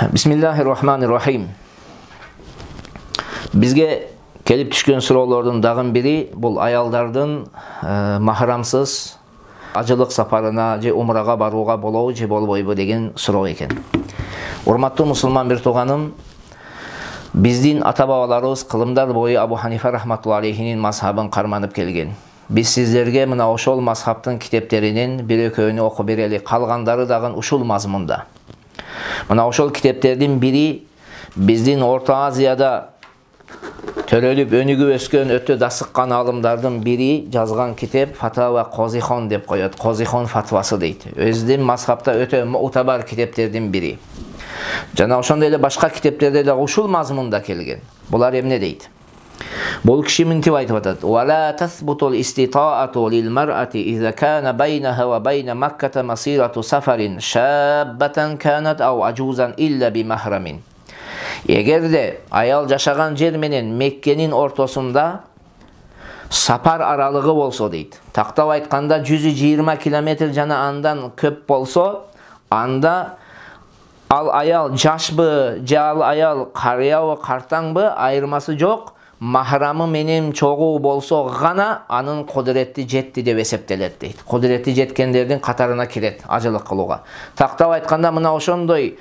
Bismillahirrahmanirrahim. Bizge kelip düşkön so'rovlardan dagın biri bul ayaldardın mahramsız acılık saparına je umraga baruga bolou je bolboybu degen so'rоо eken. Urmattуу musulman bir toğanım, bizdin ata-babalarыбыз kılımдар boyu Abu Hanife rahmatullah aleyhinin mazhabın karmanıp kelgen. Biz sizlerge mına oşol mazhabtın kiteplerinin bir ököөнü oku bereli, kalgandары dagın uşul mazmunda. Mına oşol kiteplerden biri bizdin Orta Aziyada törölüp önügü öskön ötö dasıkkan alımlardan biri жазган kitep Fatava Kozixon dep koyat. Kozixon fatvası deydi. Özden mazhabta ötö mu'tabar kiteplerden biri. Jana ошондой эле башка kiteplerде de ушул mazmunda kelgen. Bular emne deydi? Bol kişi mintip aytıp atat. وَلَا تَثْبُتُ الْاِسْتِطَاءَةُ لِلْمَرْأَةِ إِذَا كَانَ بَيْنَهَا وَبَيْنَ مَكَّةَ مَصِيرَةُ سَفَرٍ شَابَّةً كَانَتْ أَوْ عَجُوزًا إِلَّا بِمَحْرَمٍ. Eğer de ayal yaşagan yer menen Mekkenin ortasında sapar aralığı bolsa deydi. Taktap aytkanda 120 kilometre jana andan köp bolsa, anda al ayal jaşbı, al ayal karıyabı, kartanbı ayırması yok. Mahramı menin çoğu bolsa gana anın kudretli jetti dep esептелет deydi. Kudretli jetkenlerden katarına kiret acılık kılууга. Taktap aytkanda mına ошондой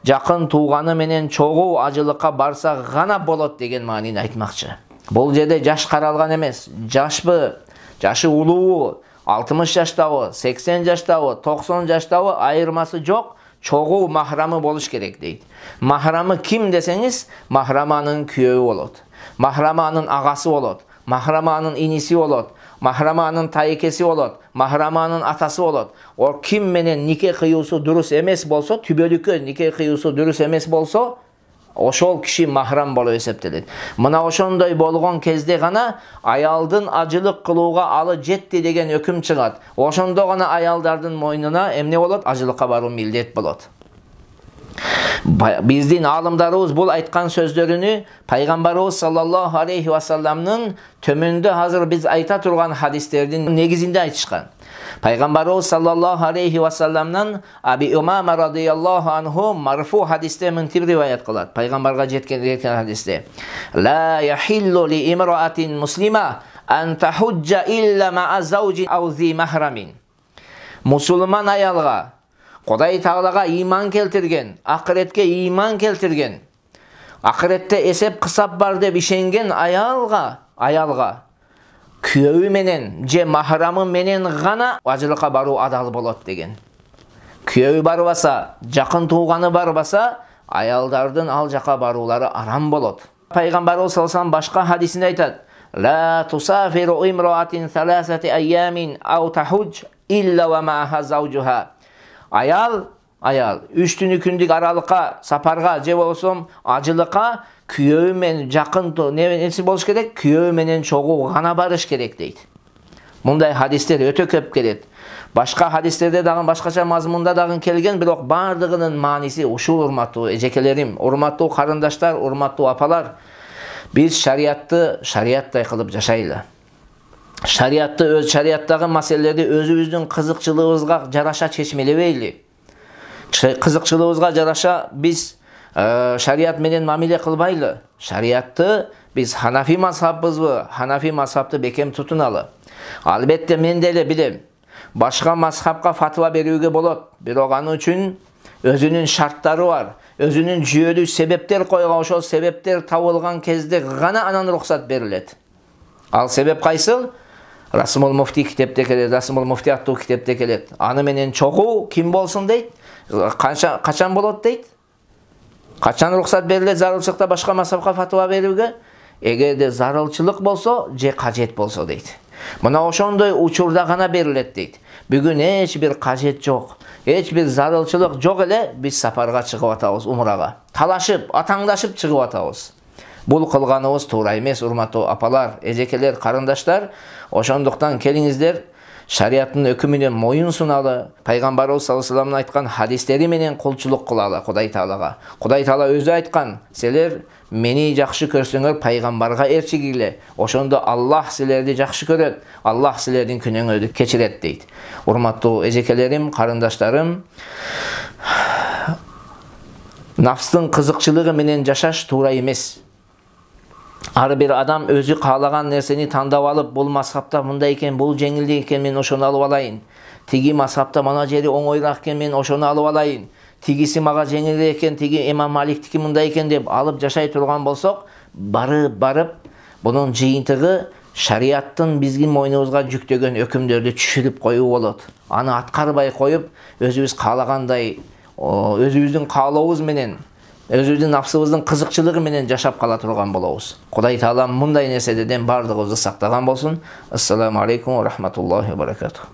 жақын туғаны менен çoğu acılıkka barsa gana bolot деген маанини айтмакчы. Бұл жерде жаш каралган эмес, жашбы, жашы улуу, 60 жаштабы, 80 жаштабы, 90 жаштабы айырмасы жок, çoğu mahramı болуш керек дейт. Mahramı kim desеңиз, mahramanın kүйөөү болот. Mahramanın agасы болот. Mahramanın inisi болот. Mahramanın tayekesi болот. Mahramanın atası болот. O kim menen nike kıyusu durus emes bolsa, tübölükö nike kıyusu durus emes bolsa, oşol kişi mahram bolуп эсептелет. Мына ошондой болгон кезде гана аялдын ажылык кылууга алы жетти деген өкүм чыгат. Ошондо гана аялдардын мойнуна эмне болот? Ажылыкка баруу милдет болот. Bizdin alımlarımız bul aytkan sözlerini Peygamberimiz sallallahu aleyhi ve sellem'nin tömünde hazır biz ayta turgan hadislerinin negizinde aytışkan. Peygamberimiz sallallahu aleyhi ve sellem'nin Abi Umame radıyallahu anhu marfu hadiste mintib rivayet kılar. Peygamberga jetken hadiste. La yahillu li imra'atin muslima en tahujja illa ma'a zawjin aw zi mahramin. Musulman ayalga Құдай Тағалаға иман келтірген, ақыретке иман келтірген, ақыретте есеп қысап бар деп ишенген аялға күйеуі менен же махрамы менен ғана ажылыққа бару адал болады деген. Күйеуі барбаса, жақын туғаны барбаса, аялдардың ал жаққа барулары арам болады. Пайғамбарымыз саллаллаху башқа хадисінде айтады: "Ла тусафиру имраатин саласати айямин ау тахуж илля ва маха заужуха." Ayal 3 күндік аралыққа сапарға же болсом ажылыққа күйеуі мен жақын несі болуш керек? Күйеуі менен чогуу гана барыш керек дейт. Мындай хадистер өтө көп келет. Башка хадистерде дагы башкача мазмунда дагы келген, бирок бардыгынын мааниси ушул. Урматтуу эжекелерим, урматтуу карындаштар, урматтуу апалар, биз шариаттай кылып жашайлы. Şariattагы маселелерди өзүбүздүн кызыкчылыгыбызга жараша чечмелебейли. Кызыкчылыгыбызга жараша биз шариат менен мамиле кылбайлы. Шариатты биз Ханафи мазхабыбызбы, Ханафи мазхабты бекем тутуналы. Албетте мен деле билем, башка мазхабка фатва берүүгө болот. Бирок аны үчүн өзүнүн шарттары бар, өзүнүн жүйөлүү себептер койгон, ошол себептер табылган кезде гана анан уруксат берилет. Ал себеп кайсыл? Расымул Муфти китепте келет, Расымул Муфти аттуу китепте келет. Аны менен чогуу ким болсун дейт? Качан болот дейт? Качан уруксат берилет зарылчылыкта башка мазхабка фатва берүүгө? Эгерде зарылчылык болсо, же кажет болсо дейт. Мына ошондой учурда гана берилет дейт. Бүгүн эч бир кажет жок, эч бир зарылчылык жок эле биз сапарга чыгып атабыз, умрага. Талашып, атаңдашып чыгып атабыз. Бұл қылғаныңыз тура емес, урматтуу апалар, эжекелер, карындаштар. Ошондуктан келиңиздер, шариаттын өкүмүнө моюн суналы, Пайгамбарыбыз саллаллаху алейхи ва айткан хадистери менен кулчулук кылалы Кудай Таалага. Кудай Таала өзү айткан: "Силер мени жакшы көрсөңөр, Пайгамбарга ээрчигиле. Ошондо Аллах силерди жакшы көрөт, Аллах силердин күнөөңөрдү кечирет" дейт. Урматтуу эжекелерим, карындаштарым, Nafstın kızıkçılığı менен жашаш туура эмес. Ар бир адам өзү каалаган нерсени тандап алып, бул мазхабта мындай экен, бул жеңилдик экен, мен ошону алып алайын. Тиги мазхабта мана жери оңойраак экен, мен ошону алып алайын. Тигиси мага жеңилирээк экен, тиги Имам Маликтики мындай экен деп алып жашай турган болсок, барып бунун жыйынтыгы шариаттын биздин мойнубузга жүктөгөн өкүмдөрдү түшүрүп коюу болот. Аны аткарбай коюп, өзүбүз каалагандай, өзүбүздүн каалообуз менен, өзүбүздүн нафсыбыздын кызыкчылыгы менен жашап кала турган болобуз. Кудай Таала мындай нерселерден бардыгыбызды сактаган болсун. Ассаламу алейкум ва рахматуллахи ва баракатух.